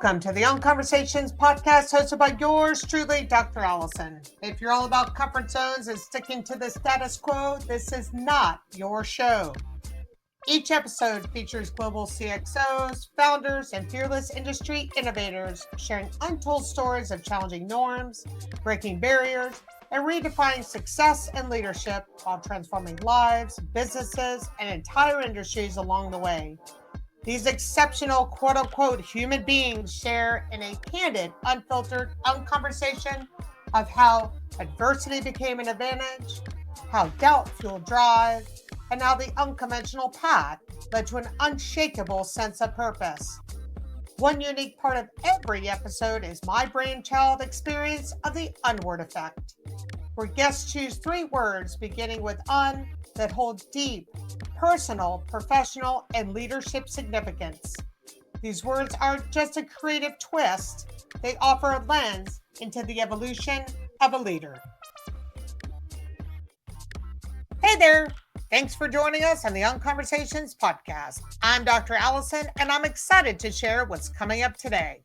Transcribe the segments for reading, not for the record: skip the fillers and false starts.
Welcome to the Conversations podcast hosted by yours truly, Dr. Allison. If you're all about comfort zones and sticking to the status quo, this is not your show. Each episode features global CXOs, founders, and fearless industry innovators sharing untold stories of challenging norms, breaking barriers, and redefining success and leadership while transforming lives, businesses, and entire industries along the way. These exceptional quote-unquote human beings share in a candid, unfiltered conversation of how adversity became an advantage, how doubt fueled drive, and how the unconventional path led to an unshakable sense of purpose. One unique part of every episode is my brainchild experience of the UNword effect, where guests choose 3 words beginning with UN that hold deep, personal, professional, and leadership significance. These words aren't just a creative twist, they offer a lens into the evolution of a leader. Hey there! Thanks for joining us on the Conversations podcast. I'm Dr. Allison, and I'm excited to share what's coming up today.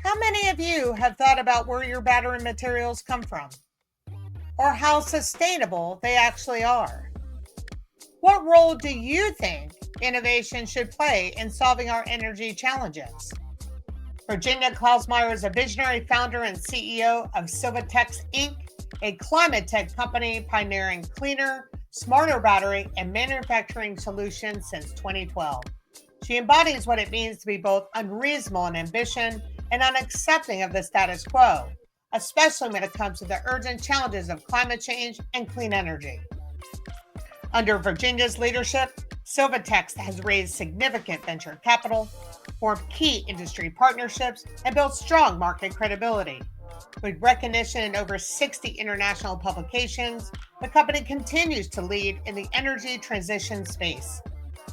How many of you have thought about where your battery materials come from? Or how sustainable they actually are? What role do you think innovation should play in solving our energy challenges? Virginia Klausmeier is a visionary founder and CEO of Silvatex Inc., a climate tech company pioneering cleaner, smarter battery and manufacturing solutions since 2012. She embodies what it means to be both unreasonable in ambition and unaccepting of the status quo, especially when it comes to the urgent challenges of climate change and clean energy. Under Virginia's leadership, Silvatex has raised significant venture capital, formed key industry partnerships, and built strong market credibility. With recognition in over 60 international publications, the company continues to lead in the energy transition space.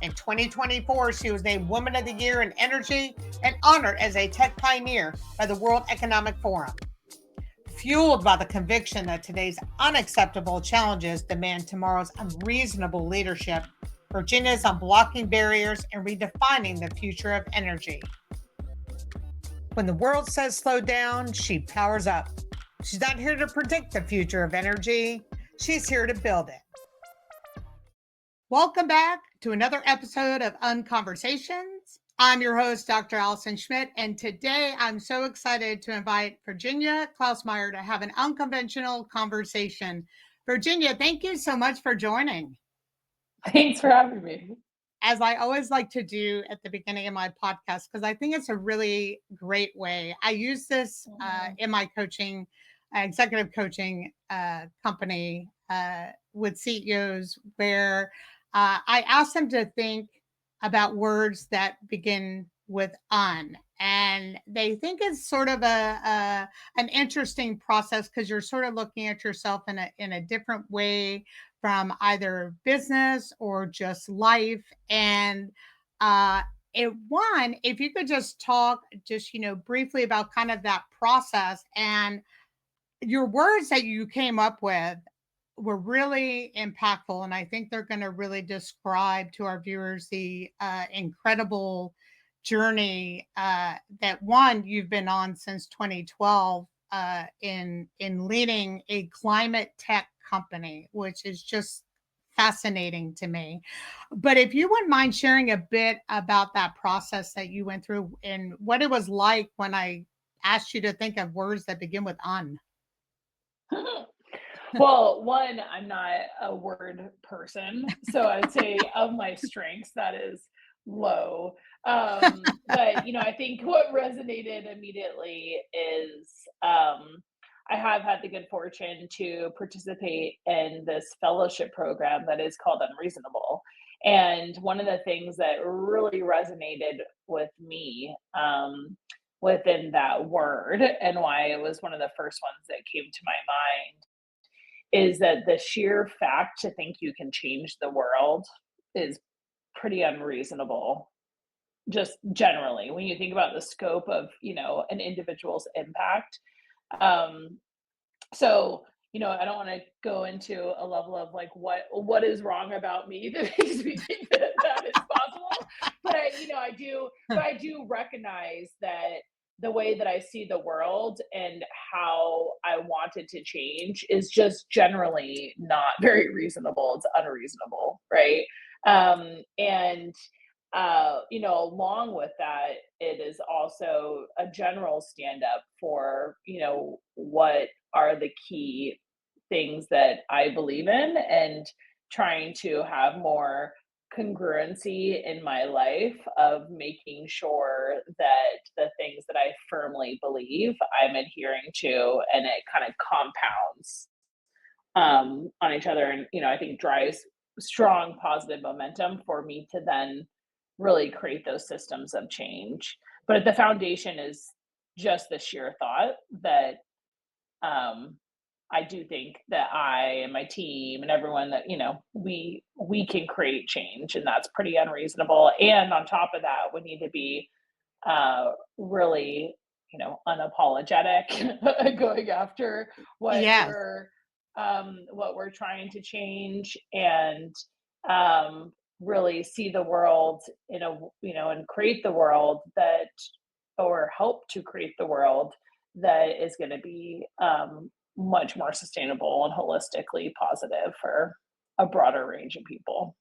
In 2024, she was named Woman of the Year in Energy and honored as a tech pioneer by the World Economic Forum. Fueled by the conviction that today's unacceptable challenges demand tomorrow's unreasonable leadership, Virginia is unblocking barriers and redefining the future of energy. When the world says slow down, she powers up. She's not here to predict the future of energy. She's here to build it. Welcome back to another episode of Conversations. I'm your host, Dr. Allison Schmidt, and today I'm so excited to invite Virginia Klausmeier to have an unconventional conversation. Virginia, thank you so much for joining. Thanks for having me. As I always like to do at the beginning of my podcast, because I think it's a really great way. I use this in my coaching, executive coaching company with CEOs, where I ask them to think about words that begin with "un," and they think it's sort of an interesting process because you're sort of looking at yourself in a different way from either business or just life. And if you could just talk briefly about kind of that process, and your words that you came up with were really impactful, and I think they're going to really describe to our viewers the incredible journey that you've been on since 2012 in leading a climate tech company, which is just fascinating to me. But if you wouldn't mind sharing a bit about that process that you went through and what it was like when I asked you to think of words that begin with "un." Well, one, I'm not a word person, so I'd say of my strengths, that is low. But I think what resonated immediately is I have had the good fortune to participate in this fellowship program that is called Unreasonable. And one of the things that really resonated with me within that word, and why it was one of the first ones that came to my mind, is that the sheer fact to think you can change the world is pretty unreasonable. Just generally, when you think about the scope of, an individual's impact. So, I don't want to go into a level of like what is wrong about me that makes me think that that is possible. But I do recognize that the way that I see the world and how I want it to change is just generally not very reasonable. It's unreasonable, right? And along with that, it is also a general stand up for, what are the key things that I believe in, and trying to have more congruency in my life of making sure that the things that I firmly believe I'm adhering to, and it kind of compounds on each other, and I think drives strong positive momentum for me to then really create those systems of change. But at the foundation is just the sheer thought that um, I do think that I and my team and everyone that we can create change, and that's pretty unreasonable. And on top of that, we need to be really unapologetic going after what Yes. we're what we're trying to change, and um, really see the world in a and create the world that, or help to create the world that is going to be much more sustainable and holistically positive for a broader range of people.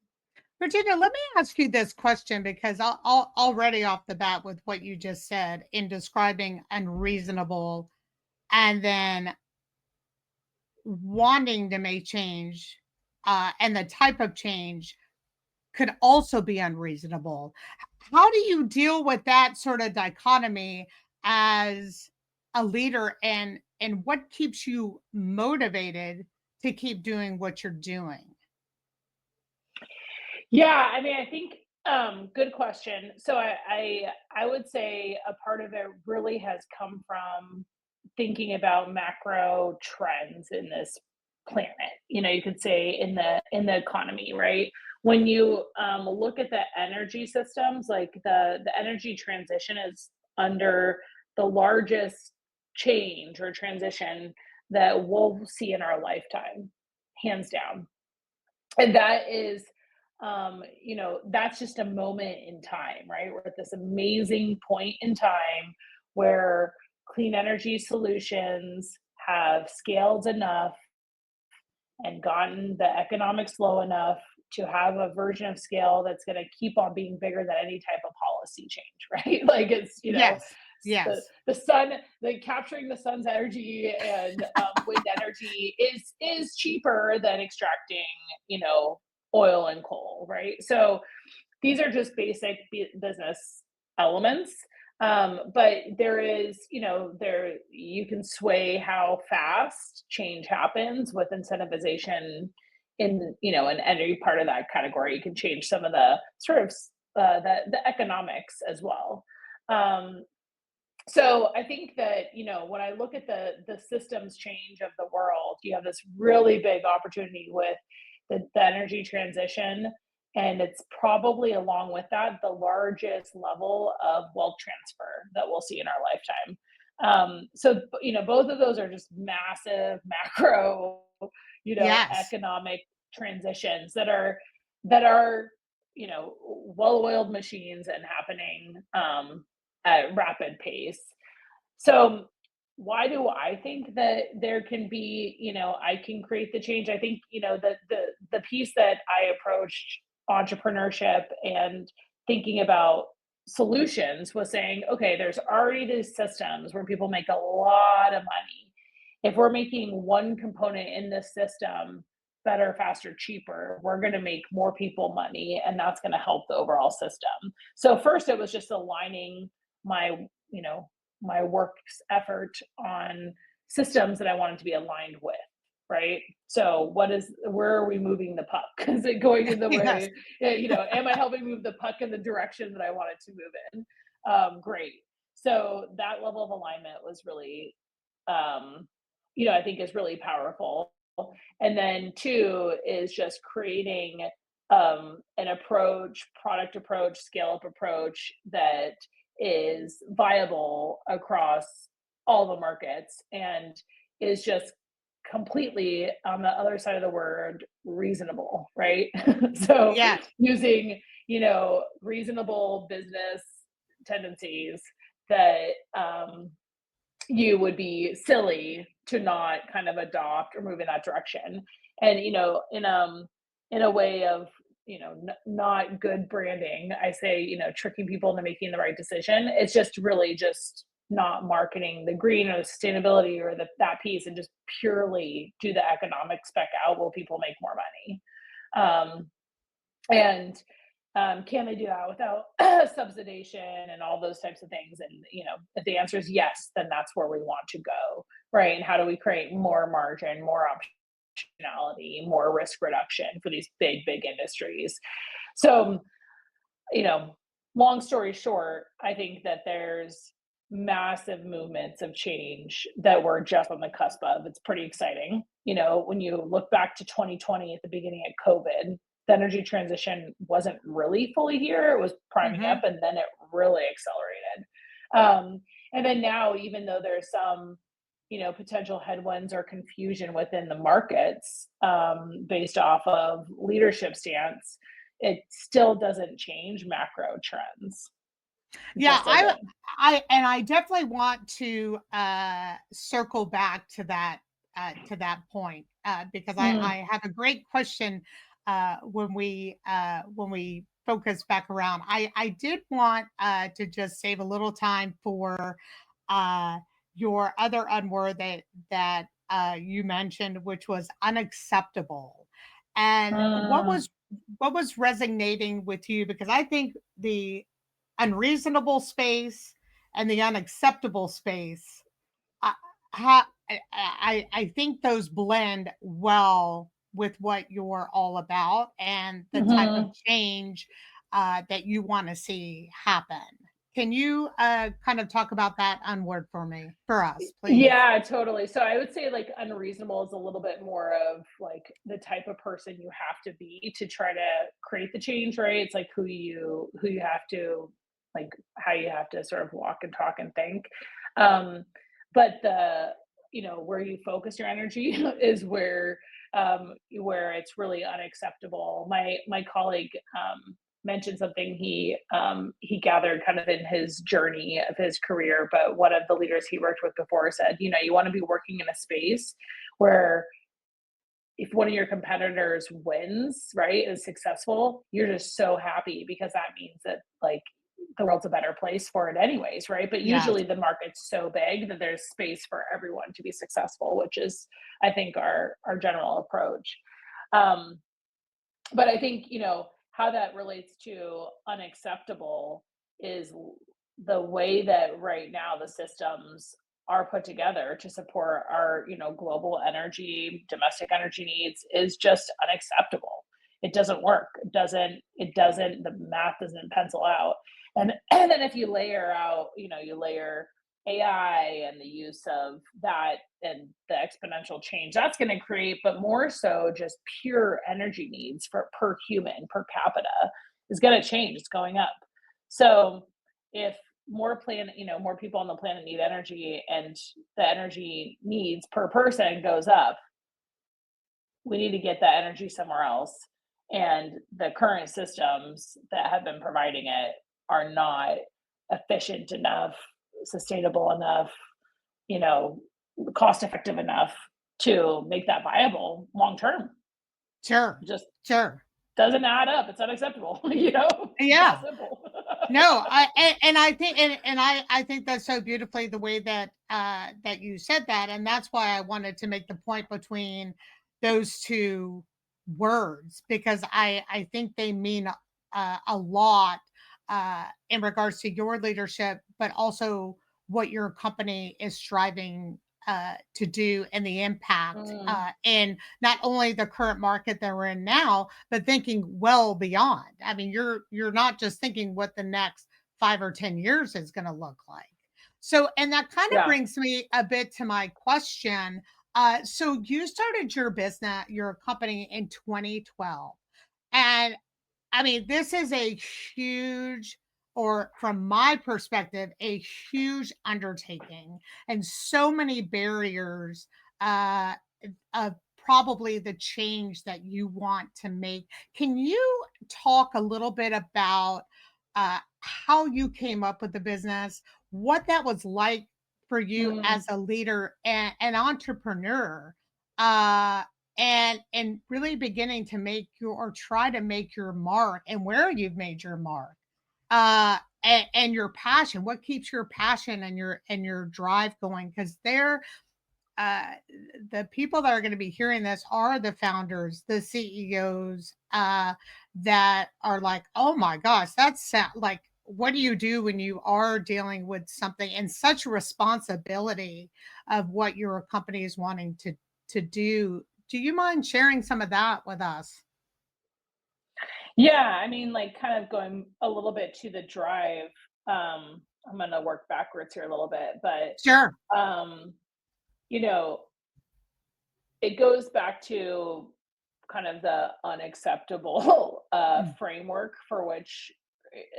Virginia, let me ask you this question because I'll already off the bat with what you just said in describing unreasonable and then wanting to make change, and the type of change could also be unreasonable. How do you deal with that sort of dichotomy as a leader, and what keeps you motivated to keep doing what you're doing? Yeah, I mean, I think good question. So I would say a part of it really has come from thinking about macro trends in this planet. You could say in the economy, right? When you look at the energy systems, like the energy transition is under the largest change or transition that we'll see in our lifetime, hands down. And that is that's just a moment in time, right? We're at this amazing point in time where clean energy solutions have scaled enough and gotten the economics low enough to have a version of scale that's going to keep on being bigger than any type of policy change, right? Like it's Yes. the Yes. the sun, like capturing the sun's energy and wind energy is cheaper than extracting you know oil and coal, right? So these are just basic business elements. But there is, there you can sway how fast change happens with incentivization in any part of that category. You can change some of the sort of the economics as well. Um, so I think that when I look at the systems change of the world, you have this really big opportunity with the energy transition, and it's probably along with that the largest level of wealth transfer that we'll see in our lifetime. So both of those are just massive macro, Yes. economic transitions that are well-oiled machines and happening at rapid pace. So why do I think that there can be, I can create the change? I think, the piece that I approached entrepreneurship and thinking about solutions was saying, okay, there's already these systems where people make a lot of money. If we're making one component in this system better, faster, cheaper, we're going to make more people money, and that's going to help the overall system. So first it was just aligning my, my work's effort on systems that I wanted to be aligned with, right? So where are we moving the puck? Is it going in the Yes. way, am I helping move the puck in the direction that I want it to move in? Great. So that level of alignment was really, um, I think is really powerful. And then two is just creating an approach, product approach, scale up approach that is viable across all the markets and is just completely on the other side of the word reasonable, right? So Yeah. using, reasonable business tendencies that you would be silly to not kind of adopt or move in that direction. And in a way of not good branding, I say tricking people into making the right decision. It's just really just not marketing the green or the sustainability or that piece, and just purely do the economic spec out, will people make more money? And can they do that without subsidization and all those types of things? And if the answer is yes, then that's where we want to go, right? And how do we create more margin, more optionality, more risk reduction for these big industries? So, you know, long story short, I think that there's massive movements of change that we're just on the cusp of. It's pretty exciting. When you look back to 2020 at the beginning of COVID, the energy transition wasn't really fully here. It was priming Hmm. up, and then it really accelerated. And then now, even though there's some, potential headwinds or confusion within the markets based off of leadership stance, it still doesn't change macro trends. It Yeah, just doesn't. I definitely want to circle back to that point because Mm, I have a great question when we focus back around. I did want to just save a little time for uh, your other unword that you mentioned, which was unacceptable. And mm, what was resonating with you? Because I think the unreasonable space and the unacceptable space, I, I think those blend well with what you're all about and the type of mhm. change that you want to see happen. Can you kind of talk about that unword for us, please? Yeah, totally. So I would say like unreasonable is a little bit more of like the type of person you have to be to try to create the change, right? It's like who you have to, like, how you have to sort of walk and talk and think. Um but where you focus your energy is where it's really unacceptable. My colleague mentioned something he gathered kind of in his journey of his career. But one of the leaders he worked with before said, you want to be working in a space where if one of your competitors wins, right, is successful, you're just so happy because that means that like the world's a better place for it anyways, right? But Yes. usually the market's so big that there's space for everyone to be successful, which is, I think, our general approach. Um, but I think, how that relates to unacceptable is the way that right now the systems are put together to support our, global energy, domestic energy needs is just unacceptable. It doesn't work. The math doesn't pencil out. And then if you layer out, you layer AI and the use of that and the exponential change that's going to create, but more so just pure energy needs for per human per capita is going to change. It's going up. So if more people on the planet need energy, and the energy needs per person goes up, we need to get that energy somewhere else. And the current systems that have been providing it are not efficient enough, sustainable enough, you know, cost effective enough to make that viable long term. Sure. Just Sure. doesn't add up. It's unacceptable. It's that Yeah. simple. No, and I think I think that's so beautifully the way that you said that, and that's why I wanted to make the point between those two words because I think they mean a lot in regards to your leadership, but also what your company is striving to do and the impact Mm, in not only the current market that we're in now, but thinking well beyond. I mean, you're not just thinking what the next 5 or 10 years is going to look like. So, and that kind of yeah. brings me a bit to my question. So you started your business, your company in 2012. And I mean, this is a huge, or from my perspective, a huge undertaking and so many barriers probably the change that you want to make. Can you talk a little bit about how you came up with the business, what that was like for you Mm. as a leader and an entrepreneur, uh, and really beginning to make your or try to make your mark, and where you've made your mark, and your passion, what keeps your passion and your drive going? Because uh, the people that are going to be hearing this are the founders, the CEOs, that are like, oh my gosh, like, what do you do when you are dealing with something and such responsibility of what your company is wanting to do? Do you mind sharing some of that with us? Yeah, I mean, like, kind of going a little bit to the drive, I'm gonna work backwards here a little bit, but, Sure. um, you know, it goes back to kind of the unacceptable, Mm. framework for which,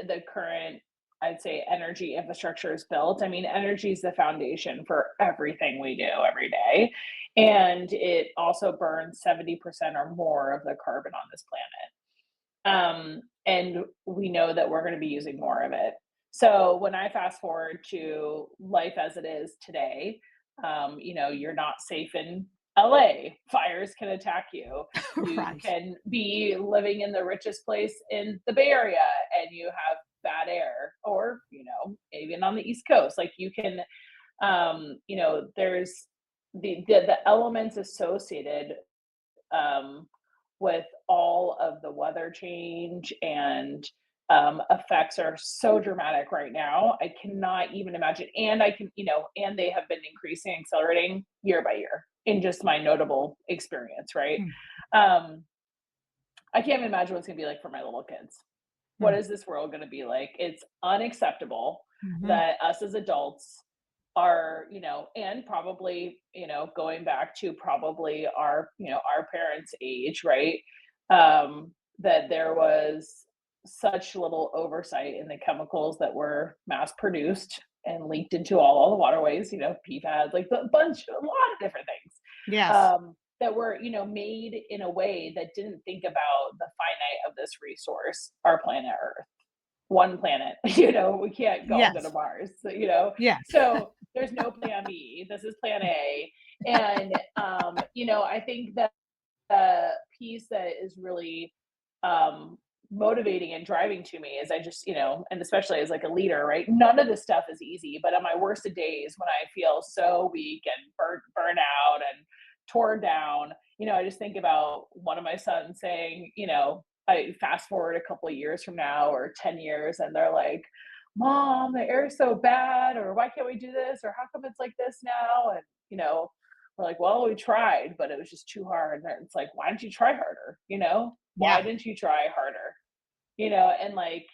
the current, I'd say, energy infrastructure is built. I mean, energy is the foundation for everything we do every day, and it also burns 70% or more of the carbon on this planet. And we know that we're going to be using more of it. So when I fast forward to life as it is today, you're not safe in LA. Fires can attack you. You Right. can be living in the richest place in the Bay Area and you have bad air, or, even on the East Coast. Like you can, there's the elements associated um, with all of the weather change and effects are so dramatic right now. I cannot even imagine. And and they have been increasing, accelerating year by year in just my notable experience, right? Mm, Um, I can't even imagine what it's going to be like for my little kids. What mm, is this world going to be like? It's unacceptable mhm. that us as adults are, and probably, going back to probably our parents' age, right? That there was such little oversight in the chemicals that were mass produced and leaked into all the waterways, PFAS, like a lot of different things. Yes. That were, made in a way that didn't think about the finite of this resource, our planet Earth. One planet, we can't all go to Yes. Mars, Yes. so there's no plan B. This is plan A. And I think that the piece that is really um motivating and driving to me is I just, and especially as like a leader, right? None of this stuff is easy, but on my worst of days when I feel so weak and burnt out and torn down, I just think about one of my sons saying, I fast forward a couple of years from now or 10 years and they're like, Mom, the air is so bad, or why can't we do this? Or how come it's like this now? And, we're like, well, we tried, but it was just too hard. And it's like, why didn't you try harder? Why Yeah. didn't you try harder? And like,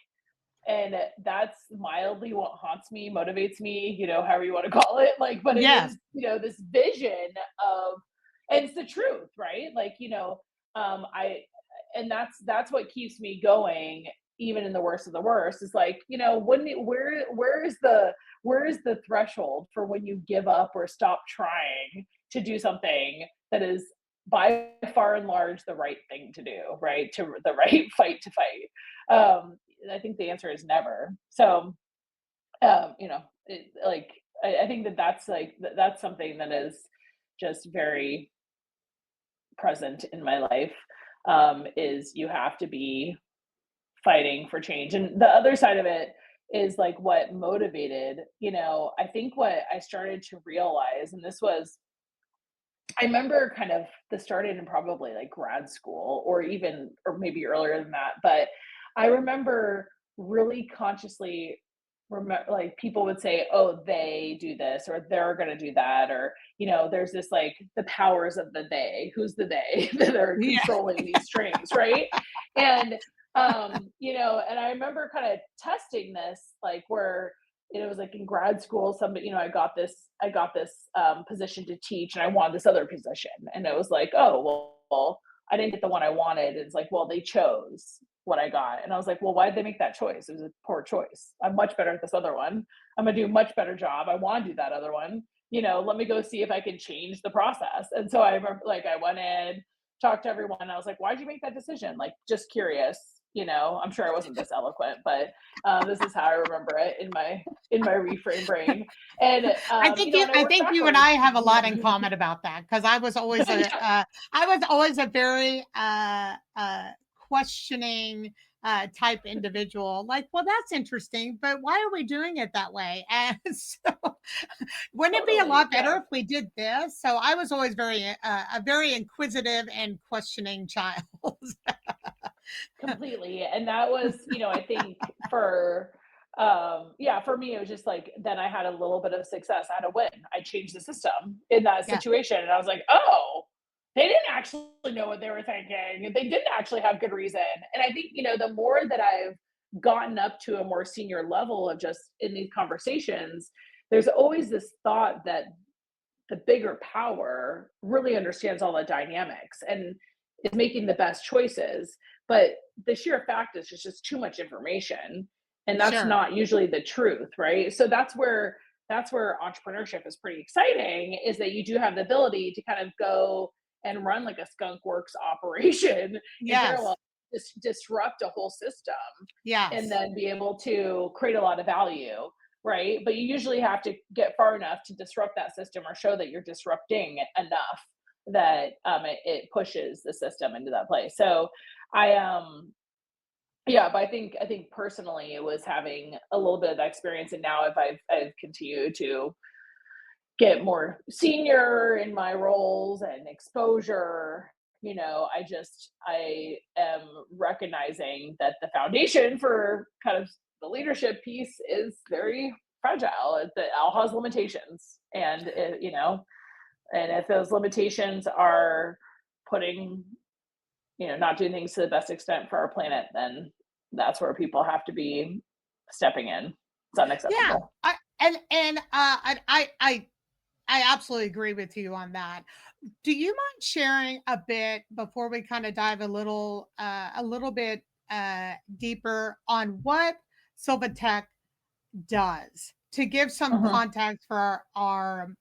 and that's mildly what haunts me, motivates me, however you want to call it. Like, but it Yes. is, this vision of, and it's the truth, right? Like, I, and that's what keeps me going, even in the worst of the worst. Is like, where is the threshold for when you give up or stop trying to do something that is by far and large the right thing to do, right? To the right fight to fight. I think the answer is never. So, like I think that's like that's something that is just very present in my life. Is you have to be fighting for change, and the other side of it is like what motivated. I think what I started to realize, and this was I remember kind of this started in probably like grad school or maybe earlier than that, but I remember really consciously like people would say, "Oh, they do this or they're going to do that," or there's this like the powers of the they. Who's the they that are Yeah. controlling these strings, right? And and I remember kind of testing this like where it was like in grad school somebody I got this position to teach and I wanted this other position and it was like, oh well, I didn't get the one I wanted. It's like, well, they chose what I got, and I was like, well, why did they make that choice? It was a poor choice. I'm much better at this other one. I'm gonna do a much better job. I want to do that other one. let me go see if I can change the process. And so I remember, like, I went in, talked to everyone. I was like, why'd you make that decision? Like, just curious. I'm sure I wasn't this eloquent, but this is how I remember it in my reframe brain. And and I I worked think you and backwards. I have a lot in common about that, because I was always a very questioning type individual. Like, well, that's interesting, but why are we doing it that way? And so, wouldn't it be a Totally, lot better yeah. if we did this? So I was always a very inquisitive and questioning child. Completely, and that was, I think for me, it was just like, then I had a little bit of success, I had a win, I changed the system in that Yeah, situation, and I was like, "Oh, they didn't actually know what they were thinking, they didn't actually have good reason." And I think, the more that I've gotten up to a more senior level of just in these conversations, there's always this thought that the bigger power really understands all the dynamics and is making the best choices. But the sheer fact is just too much information. And that's sure. not usually the truth, right? So that's where entrepreneurship is pretty exciting, is that you do have the ability to kind of go and run like a skunk works operation in Yes. parallel, disrupt a whole system, and Yes. then be able to create a lot of value, right? But you usually have to get far enough to disrupt that system or show that you're disrupting enough that it pushes the system into that place. So I yeah, but I think personally it was having a little bit of that experience, and now if I've continued to get more senior in my roles and exposure, I am recognizing that the foundation for kind of the leadership piece is very fragile. That all has limitations, and and if those limitations are putting, not doing things to the best extent for our planet, then that's where people have to be stepping in. It's Yeah. unacceptable. I absolutely agree with you on that. Do you mind sharing a bit before we kind of dive a little bit deeper on what Silvatech does, to give some Mhm. context for our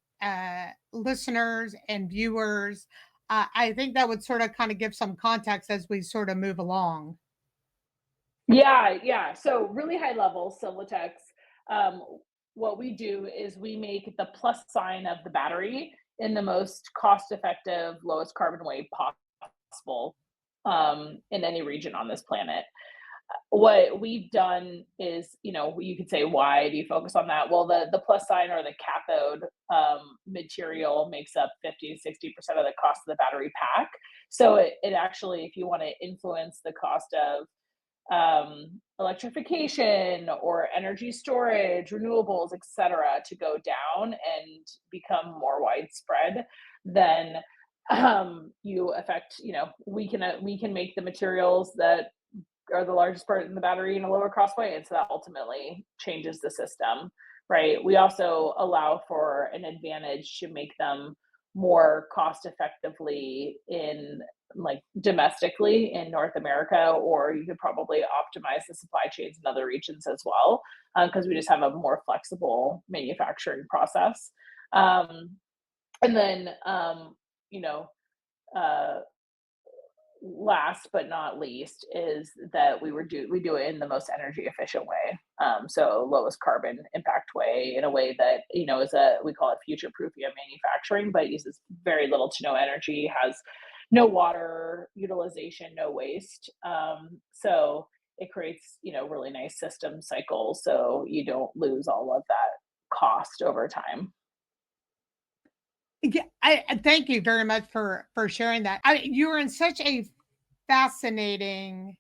listeners and viewers? I think that would sort of kind of give some context as we sort of move along. Yeah, yeah. So really high level, Silvatex, um, what we do is we make the plus sign of the battery in the most cost effective, lowest carbon way possible, in any region on this planet. What we've done is, you could say, why do you focus on that? Well, the plus sign, or the cathode material, makes up 50 to 60% of the cost of the battery pack. So it actually, if you want to influence the cost of electrification or energy storage, renewables, etc., to go down and become more widespread, then you affect. We can make the materials that are the largest part in the battery in a lower cost way, and so that ultimately changes the system, right? We also allow for an advantage to make them more cost effectively in, like, domestically in North America, or you could probably optimize the supply chains in other regions as well, because we just have a more flexible manufacturing process. Um, and then, you know, uh, last but not least is that we do it in the most energy efficient way, so lowest carbon impact way, in a way that, is a we call it future proof manufacturing, but uses very little to no energy, has no water utilization, no waste, so it creates, really nice system cycles, so you don't lose all of that cost over time. Yeah, I thank you very much for sharing that. You're in such a fascinating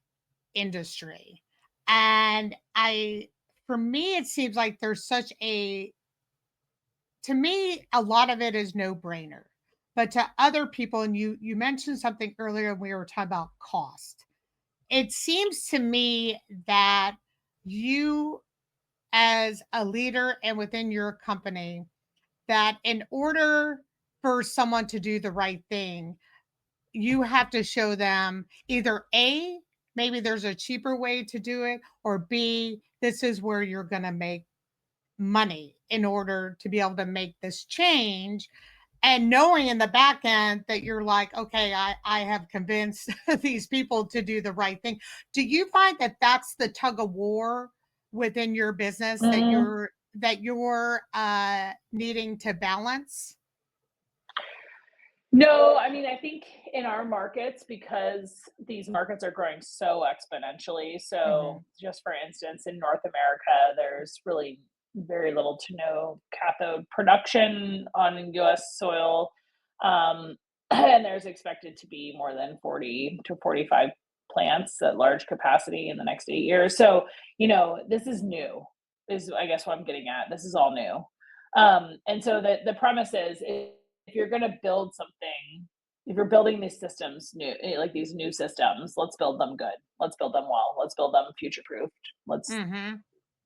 industry, and I for me it seems like there's such a to me a lot of it is no brainer, but to other people, and you mentioned something earlier when we were talking about cost. It seems to me that you, as a leader and within your company, that in order for someone to do the right thing, you have to show them either A, maybe there's a cheaper way to do it, or B, this is where you're going to make money in order to be able to make this change, and knowing in the back end that you're like, okay, I have convinced these people to do the right thing. Do you find that that's the tug of war within your business that Mm, you're needing to balance? no, I mean, I think in our markets, because these markets are growing so exponentially. Hmm. So, just for instance, in North America, there's really very little to no cathode production on US soil. And there's expected to be more than 40 to 45 plants at large capacity in the next 8 years. So, this is new, is I guess what I'm getting at. This is all new. And so the premise is if you're going to build something, if you're building these systems new, like these new systems, let's build them good. Let's build them well. Let's build them future proofed. Let's Hmm.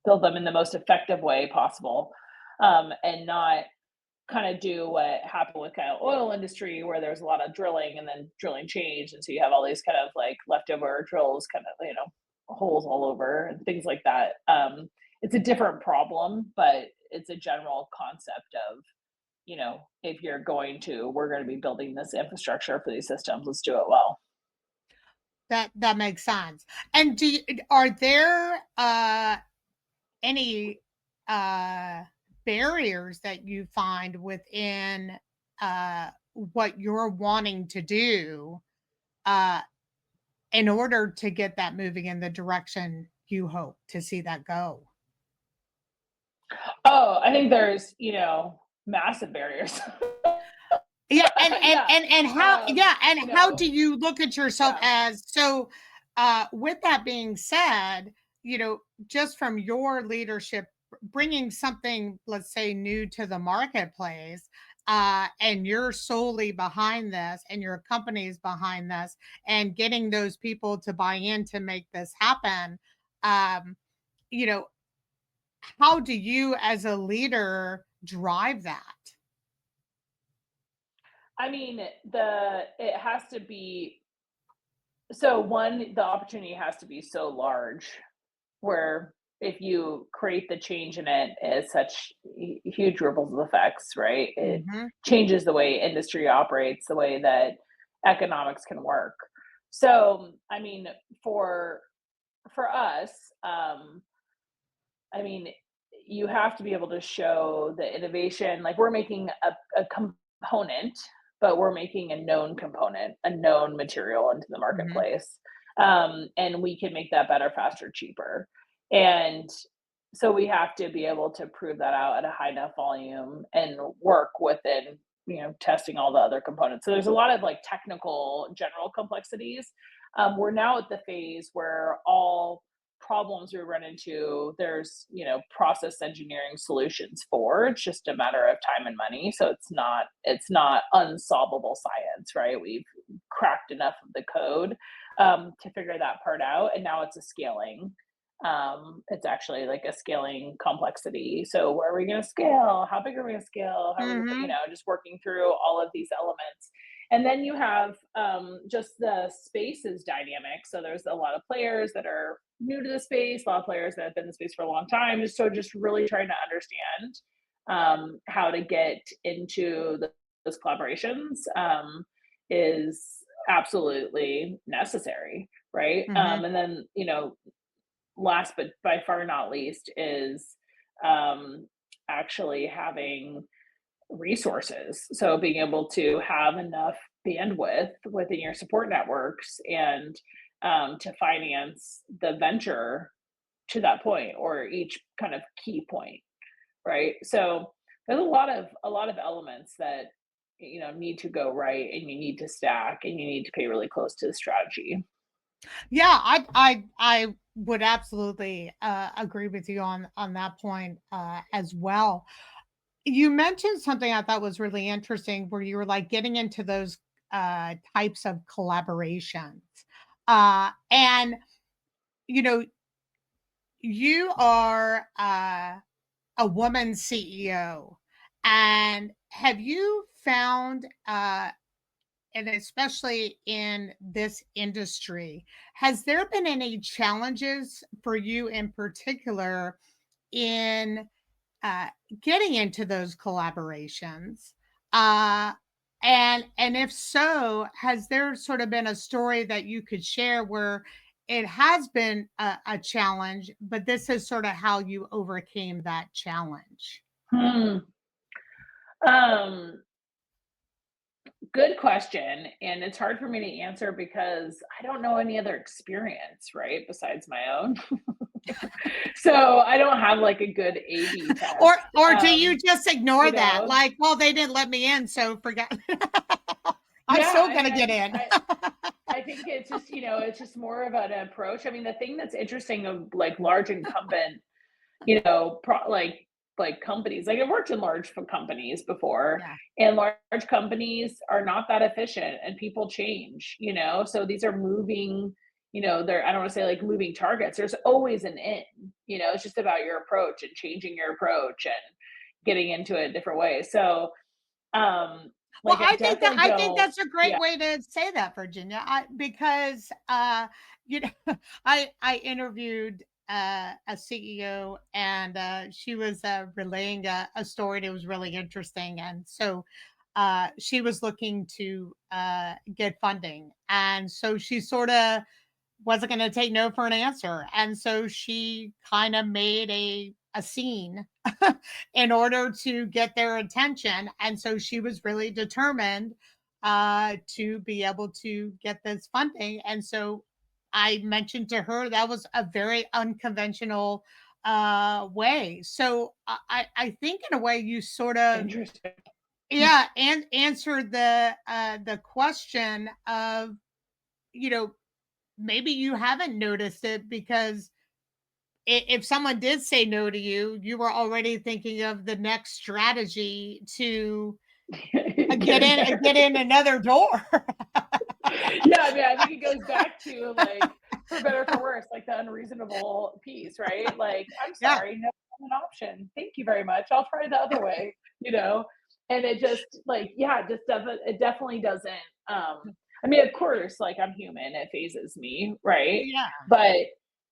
build them in the most effective way possible, and not kind of do what happened with kind of oil industry where there's a lot of drilling and then drilling changed, and so you have all these kind of like leftover drills, kind of holes all over and things like that. It's a different problem, but it's a general concept of if we're going to be building this infrastructure for these systems, let's do it well. That makes sense. And are there any barriers that you find within what you're wanting to do uh, in order to get that moving in the direction you hope to see that go? Oh, I think there's, massive barriers. Yeah, Yeah. and how, yeah, and You how know, do you look at yourself yeah. as so, with that being said, just from your leadership, bringing something, let's say, new to the marketplace, and you're solely behind this and your company's behind this and getting those people to buy in to make this happen, um, you know, how do you as a leader drive that? I mean, it has to be, so one, the opportunity has to be so large where if you create the change in it as such huge ripples of effects, right? It Mhm. changes the way industry operates, the way that economics can work. So, I mean, for for us, I mean, you have to be able to show the innovation. Like we're making a component, but we're making a known component, a known material into the Mhm. marketplace. And we can make that better, faster, cheaper. And so we have to be able to prove that out at a high enough volume and work within, testing all the other components. So there's a lot of like technical, general complexities. We're now at the phase where all problems we run into, there's process engineering solutions for. It's just a matter of time and money, so it's not unsolvable science, right? We've cracked enough of the code to figure that part out, and now it's a scaling. It's actually like a scaling complexity. So where are we going to scale? How big are we going to scale? How are we going to Mhm. just working through all of these elements. And then you have just the spaces dynamic. So there's a lot of players that are new to the space, a lot of players that have been in the space for a long time. So just really trying to understand how to get into those collaborations is absolutely necessary, right? Mhm. And then, last but by far not least is um, actually having resources. So being able to have enough bandwidth within your support networks and to finance the venture to that point or each kind of key point, right? So there's a lot of elements that need to go right, and you need to stack, and you need to pay really close to the strategy. Yeah, I would absolutely agree with you on that point as well. You mentioned something I thought was really interesting, where you were like getting into those types of collaborations, and you know, you are a woman CEO, and have you found and especially in this industry, has there been any challenges for you in particular in uh, getting into those collaborations? Uh, and if so, has there sort of been a story that you could share where it has been a challenge, but this is sort of how you overcame that challenge? Hmm. Um, Good question. And it's hard for me to answer because I don't know any other experience, right? Besides my own. So I don't have like a good A/B Or test. or do you just ignore You that? know, Like, well, they didn't let me in, so forget. I'm yeah, still I gonna mean, get in. I think it's just, it's just more about an approach. I mean, the thing that's interesting of like large incumbent, like companies, like I've worked in large companies before, Yeah. and large companies are not that efficient and people change, so these are moving, they're, I don't want to say like moving targets. There's always an in, it's just about your approach and changing your approach and getting into it a different way. So, um, Well, like I definitely I think don't, that's a great yeah. way to say that, Virginia. Because you know, I interviewed a CEO, and she was relaying a story that was really interesting, and so she was looking to get funding, and so she sort of wasn't going to take no for an answer, and so she kind of made a scene in order to get their attention, and so she was really determined to be able to get this funding, and so I mentioned to her that was a very unconventional way. So I think in a way you sort of, Interesting. yeah, and answered the question of, you know, maybe you haven't noticed it because if someone did say no to you, you were already thinking of the next strategy to Get in there. get in another door. Yeah, I mean, I think it goes back to like, for better or for worse, like the unreasonable piece, right? Like, I'm Yeah. sorry, no, not an option. Thank you very much. I'll try the other way, you know? And it just like, yeah, it definitely doesn't. I mean, of course, like I'm human, it phases me, right? Yeah. But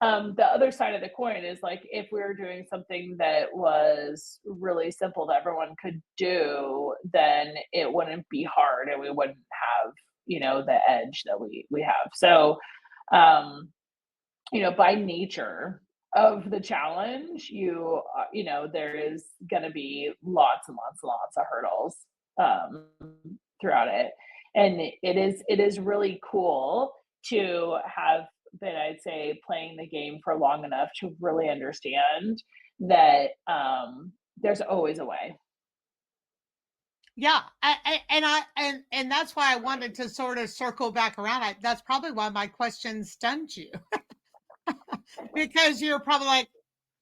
the other side of the coin is like if we were doing something that was really simple that everyone could do, then it wouldn't be hard and we wouldn't have, the edge that we have. So, um, by nature of the challenge, there is going to be lots and lots and lots of hurdles throughout it, and it is really cool to have been, I'd say, playing the game for long enough to really understand that there's always a way. Yeah, and that's why I wanted to sort of circle back around. That's probably why my question stunned you, because you're probably like,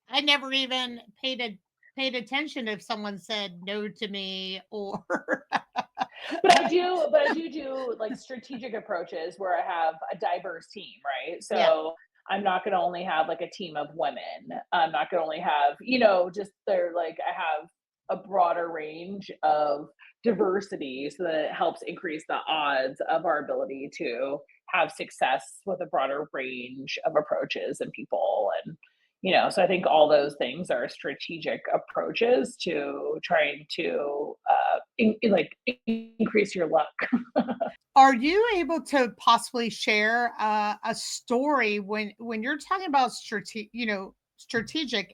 I never even paid attention if someone said no to me, or But I do like strategic approaches where I have a diverse team, right? yeah. So I'm not going to only have like a team of women. I'm not going to only have, just they're like I have a broader range of diversity so that it helps increase the odds of our ability to have success with a broader range of approaches and people. And so I think all those things are strategic approaches to trying to increase your luck. Are you able to possibly share a story when you're talking about strategic?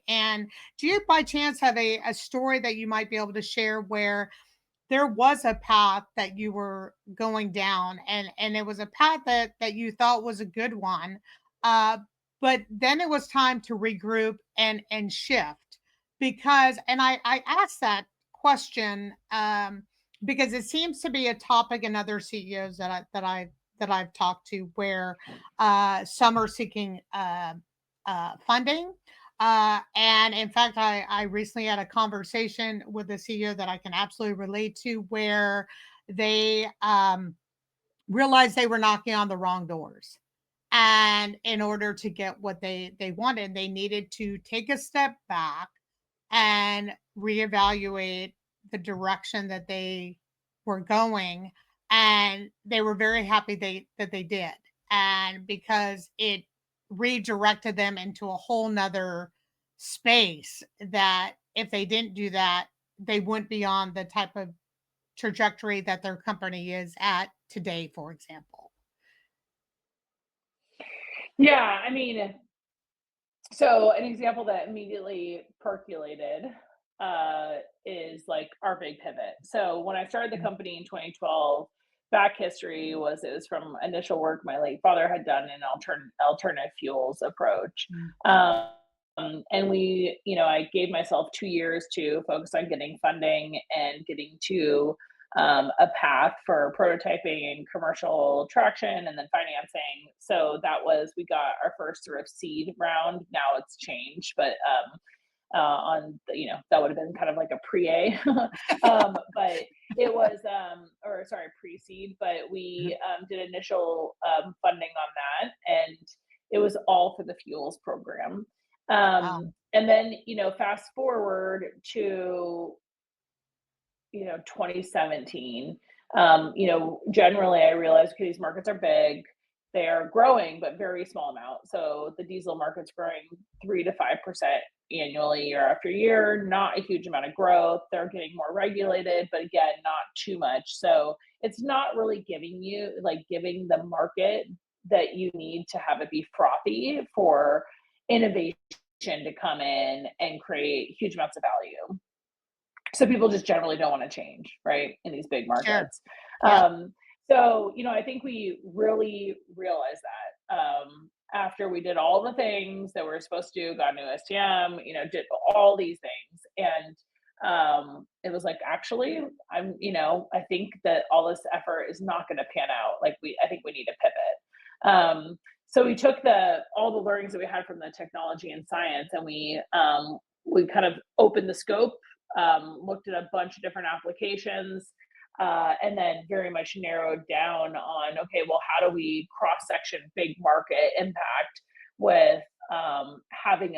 And do you by chance have a story that you might be able to share where there was a path that you were going down, and it was a path that you thought was a good one, uh, but then it was time to regroup and shift? Because, and I asked that question because it seems to be a topic in other CEOs that I've talked to, where some are seeking funding, and in fact, I recently had a conversation with a CEO that I can absolutely relate to, where they realized they were knocking on the wrong doors. And in order to get what they wanted, they needed to take a step back and reevaluate the direction that they were going. And they were very happy that they did. And because it redirected them into a whole nother space that if they didn't do that, they wouldn't be on the type of trajectory that their company is at today, for example. Yeah, I mean, so an example that immediately percolated is like our big pivot. So when I started the Mm. company in 2012, back history was it was from initial work my late father had done in alternative fuels approach. Mm. And I gave myself 2 years to focus on getting funding and getting to a path for prototyping and commercial traction and then financing. So we got our first sort of seed round. Now it's changed, but that would have been kind of like a pre-A, but it was, or sorry, pre-seed, but we did initial funding on that, and it was all for the fuels program. Wow. And then, fast forward to 2017. Generally I realized, okay, these markets are big, they are growing, but very small amount. So the diesel market's growing 3 to 5% annually, year after year, not a huge amount of growth. They're getting more regulated, but again, not too much. So it's not really giving the market that you need to have it be frothy for innovation to come in and create huge amounts of value. So people just generally don't want to change, right, in these big Sure. markets. Yep. I think we really realized that after we did all the things that we were supposed to do, got a new STM, did all these things, and it was like, actually, I think that all this effort is not going to pan out. I think we need to pivot. So we took all the learnings that we had from the technology and science, and we kind of opened the scope, looked at a bunch of different applications, and then very much narrowed down on, okay, well, how do we cross section big market impact with having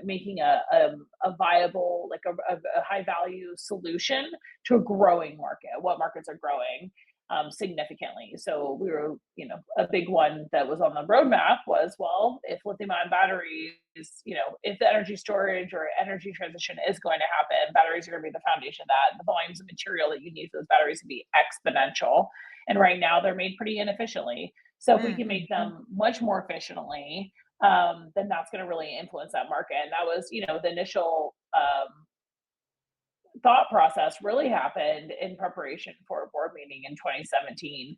making a viable, like a high value solution to a growing market. What markets are growing significantly? So a big one that was on the roadmap was, well, if lithium ion batteries, if the energy storage or energy transition is going to happen, batteries are going to be the foundation of that. The volumes of material that you need for those batteries can be exponential. And right now they're made pretty inefficiently. So if we can make Mm-hmm. them much more efficiently, then that's going to really influence that market. And that was, the initial thought process really happened in preparation for a board meeting in 2017.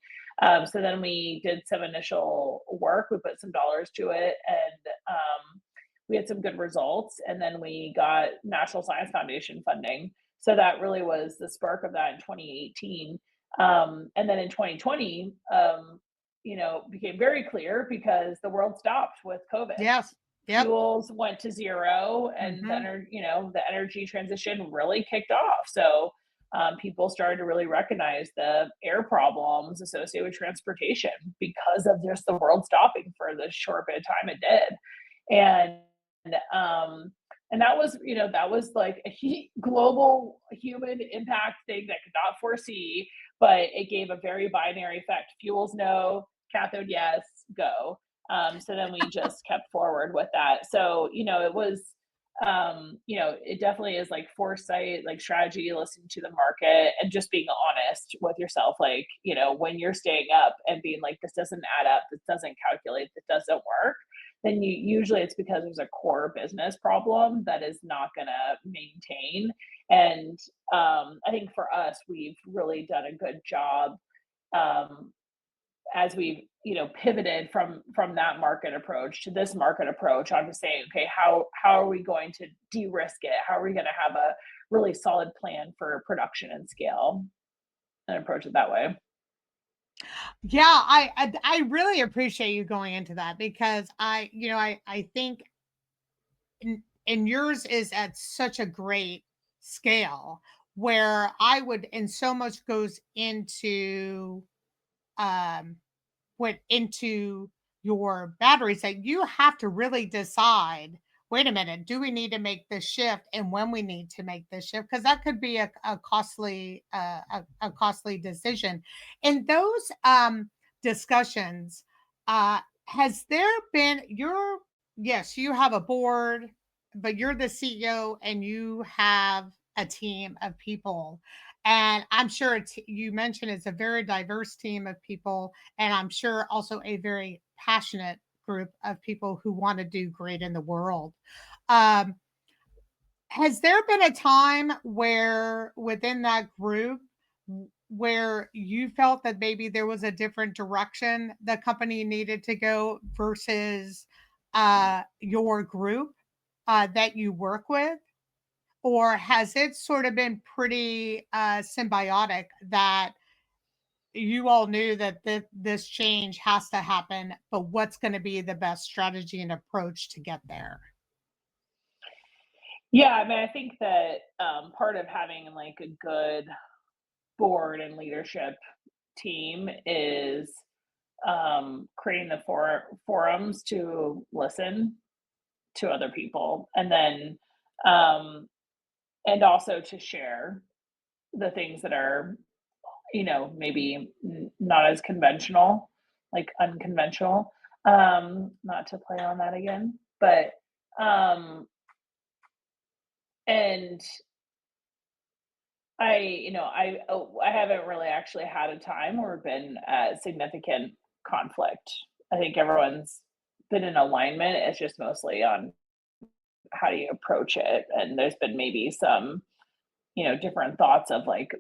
So then we did some initial work, we put some dollars to it, and we had some good results. And then we got National Science Foundation funding. So that really was the spark of that in 2018. And then in 2020, became very clear because the world stopped with COVID. Yes. Yep. Fuels went to zero, and Mm-hmm. the energy transition really kicked off. So people started to really recognize the air problems associated with transportation because of just the world stopping for the short bit of time it did. And that was like a global human impact thing that could not foresee, but it gave a very binary effect: fuels no, cathode yes, go. So then we just kept forward with that. So, it was, it definitely is like foresight, like strategy, listening to the market and just being honest with yourself. Like, when you're staying up and being like, this doesn't add up, this doesn't calculate, this doesn't work, then usually it's because there's a core business problem that is not going to maintain. And I think for us, we've really done a good job, um, as we've pivoted from that market approach to this market approach, on to saying, okay, how are we going to de-risk it? How are we going to have a really solid plan for production and scale, and approach it that way? Yeah, I really appreciate you going into that because I think and yours is at such a great scale where I would and so much goes into um went into your batteries that you have to really decide, wait a minute, do we need to make this shift and when we need to make this shift? Because that could be a costly decision. In those discussions, has there been your yes, you have a board but you're the CEO and you have a team of people. And I'm sure you mentioned it's a very diverse team of people, and I'm sure also a very passionate group of people who want to do great in the world. Um, has there been a time where within that group where you felt that maybe there was a different direction the company needed to go versus your group that you work with? Or has it sort of been pretty symbiotic that you all knew that this change has to happen, but what's going to be the best strategy and approach to get there? Yeah, I mean, I think that part of having like a good board and leadership team is creating the forums to listen to other people, and then um, and also to share the things that are, maybe not as conventional, like unconventional. Not to play on that again, but um, and I haven't really actually had a time or been at significant conflict. I think everyone's been in alignment. It's just mostly on how do you approach it, and there's been maybe some, different thoughts of like,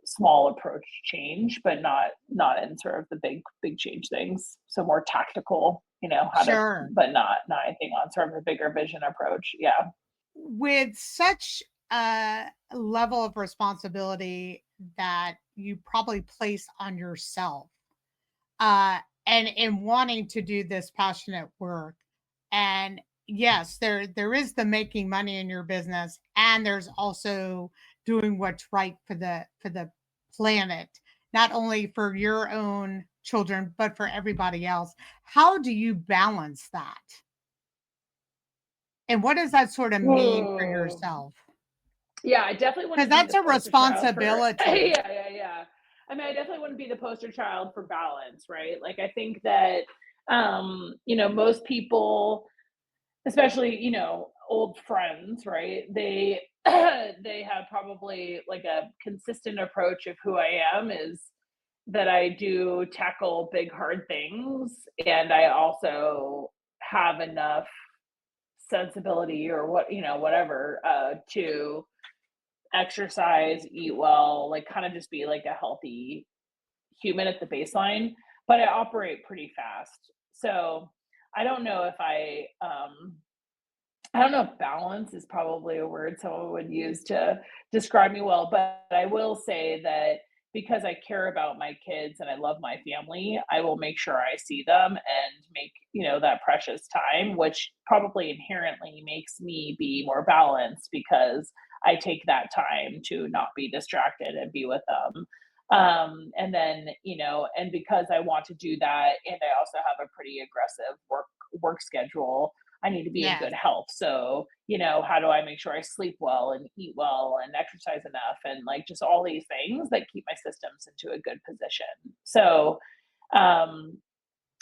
small approach change, but not in sort of the big change things. So more tactical, how to, Sure. but not anything on sort of the bigger vision approach. Yeah. With such a level of responsibility that you probably place on yourself, and in wanting to do this passionate work, and yes, there is the making money in your business, and there's also doing what's right for the planet, not only for your own children but for everybody else. How do you balance that, and what does that sort of mean for Ooh. yourself? Yeah, I definitely Because wouldn't be that's the a poster child for responsibility. yeah. I mean, I definitely wouldn't be the poster child for balance, right? Like I think that most people, especially, old friends, right? They they have probably like a consistent approach of who I am is that I do tackle big hard things, and I also have enough sensibility or whatever to exercise, eat well, like kind of just be like a healthy human at the baseline, but I operate pretty fast. So I don't know if I don't know if balance is probably a word someone would use to describe me well, but I will say that because I care about my kids and I love my family, I will make sure I see them and make, that precious time, which probably inherently makes me be more balanced because I take that time to not be distracted and be with them. And then, and because I want to do that and I also have a pretty aggressive work schedule, I need to be in Yes. good health. So, how do I make sure I sleep well and eat well and exercise enough and like just all these things that keep my systems into a good position. So, um,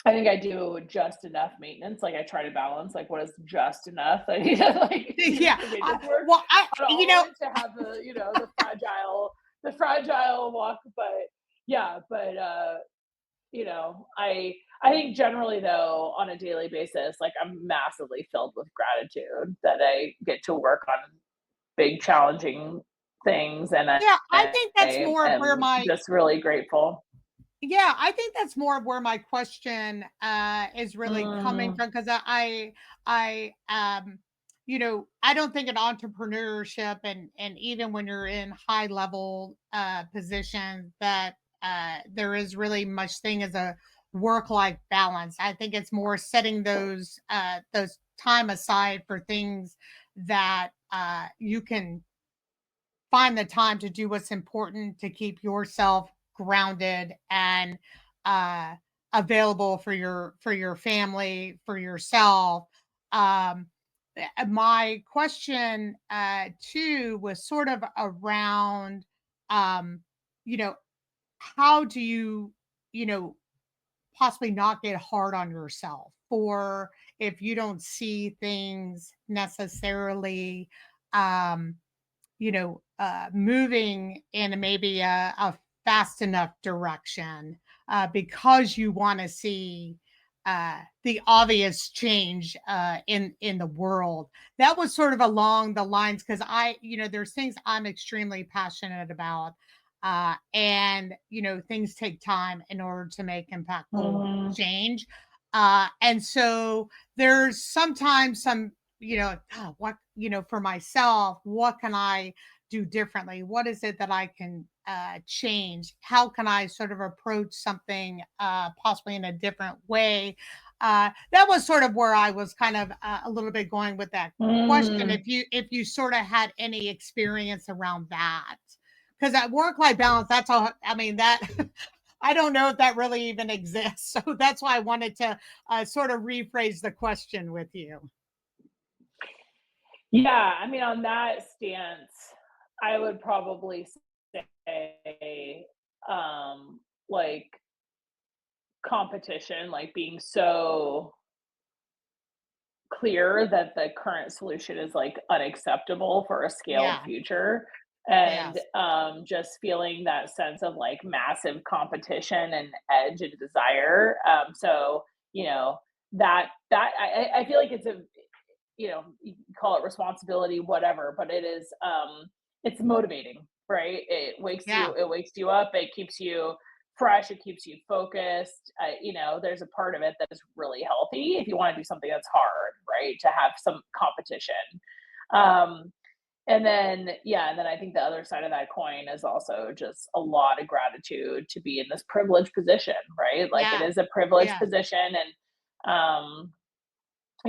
I think I do just enough maintenance. Like I try to balance like what is just enough I need to like do Yeah. for maintenance work, Well, but always to have the, the fragile walk. But yeah, but I think generally though, on a daily basis, like I'm massively filled with gratitude that I get to work on big challenging things, and yeah, I think that's I more of where am my just really grateful. yeah, I think that's more of where my question is really coming Mm, from, because I I don't think in entrepreneurship, and even when you're in high level positions, that there is really much thing as a work life balance. I think it's more setting those time aside for things that you can find the time to do what's important to keep yourself grounded and uh available for your family, for yourself. My question too was sort of around um you know how do you you know possibly not get hard on yourself for if you don't see things necessarily, um, moving in maybe a fast enough direction, because you want to see the obvious change in the world. That was sort of along the lines because there's things I'm extremely passionate about, and things take time in order to make impactful Mhm. change. And so there's sometimes some, "Oh, what, for myself, what can I do differently? What is it that I can change? How can I sort of approach something possibly in a different way?" That was sort of where I was kind of a little bit going with that question. Mm. If you sort of had any experience around that, because that work life balance, that's all. I mean, that I don't know if that really even exists. So that's why I wanted to sort of rephrase the question with you. Yeah, I mean, on that stance, I would probably say, like, competition, like, being so clear that the current solution is, like, unacceptable for a scaled Yeah. future, and, Yes. just feeling that sense of, like, massive competition and edge and desire, so, you know, I feel like it's a you can call it responsibility, whatever, but it's motivating, right? Yeah. It wakes you up, it keeps you fresh, it keeps you focused. There's a part of it that is really healthy if you want to do something that's hard, right? To have some competition. Um, and then I think the other side of that coin is also just a lot of gratitude to be in this privileged position, right? Like it Yeah. is a privileged Yes. position, and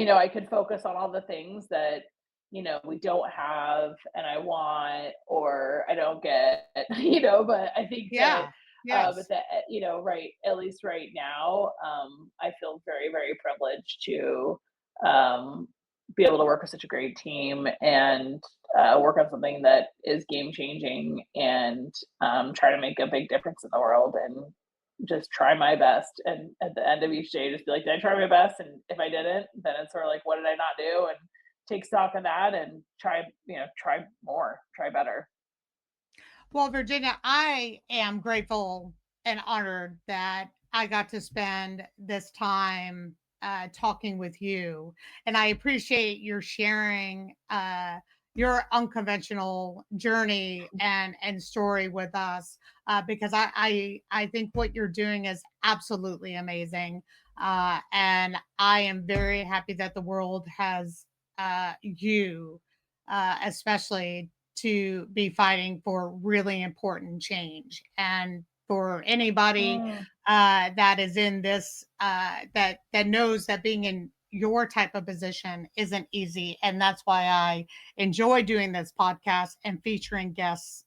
I could focus on all the things that, we don't have and I want or I don't get, but I think that Yeah. Yes. right, at least right now, I feel very, very privileged to um, be able to work with such a great team and work on something that is game changing and try to make a big difference in the world and just try my best. And at the end of each day, just be like, did I try my best? And if I didn't, then it's sort of like, what did I not do? And take stock of that and try more, try better. Well, Virginia, I am grateful and honored that I got to spend this time talking with you. And I appreciate your sharing your unconventional journey and story with us, because I think what you're doing is absolutely amazing. And I am very happy that the world has you, especially to be fighting for really important change. And for anybody Mm. that is in this, that knows that being in your type of position isn't easy, and that's why I enjoy doing this podcast and featuring guests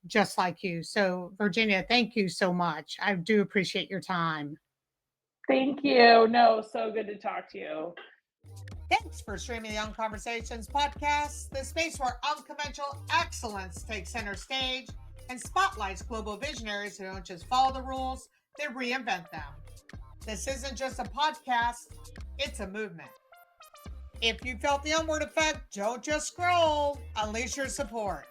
just like you. So, Virginia, thank you so much. I do appreciate your time. Thank you. No, so good to talk to you. Thanks for streaming the Unconversations podcast, the space where unconventional excellence takes center stage and spotlights global visionaries who don't just follow the rules, they reinvent them. This isn't just a podcast, it's a movement. If you felt the onward effect, don't just scroll, unleash your support.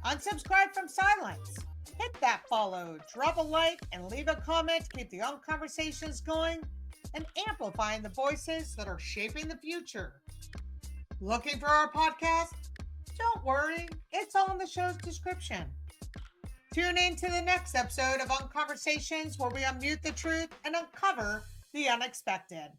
Unsubscribe from silence. Hit that follow, drop a like, and leave a comment to keep the Unconversations going and amplifying the voices that are shaping the future. Looking for our podcast? Don't worry, it's all in the show's description. Tune in to the next episode of Unconversations where we unmute the truth and uncover the unexpected.